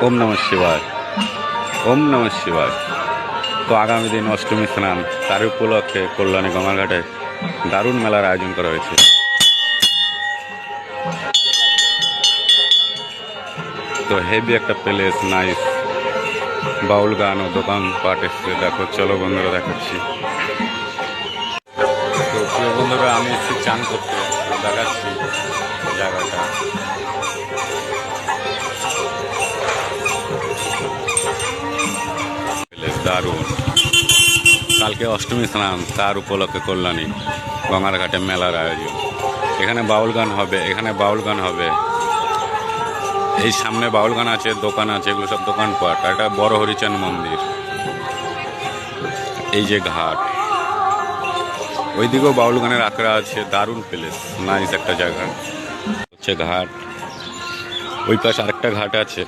ওম নমঃ শিবায়। ওম নমঃ শিবায়। তো আগামী দিন অষ্টমী স্নান, তার উপলক্ষে কল্যাণী গঙ্গাঘাটে দারুণ মেলার আয়োজন করা হয়েছে। তো হেভি একটা প্লেস, নাইস বাউল গান ও দোকানপাট এসছে। দেখো, চলো বন্ধুরা দেখাচ্ছি। তো প্রিয় বন্ধুরা, আমি এসেছি চান করতে, তো দেখাচ্ছি জায়গাটা। দারুণ। কালকে অষ্টমী স্নান, তার উপলক্ষে কল্যাণী গঙ্গার ঘাটে মেলার আয়োজন। এখানে বাউল গান হবে, এখানে বাউল গান হবে। এই সামনে বাউল গান আছে, দোকান আছে, এগুলো সব দোকানপাট। আর এটা বড় হরিচাঁদ মন্দির। এই যে ঘাট, ওইদিকেও বাউল গানের আখড়া আছে। দারুণ প্লেস, নাইস একটা জায়গা হচ্ছে ঘাট। ওই পাশে আরেকটা ঘাট আছে।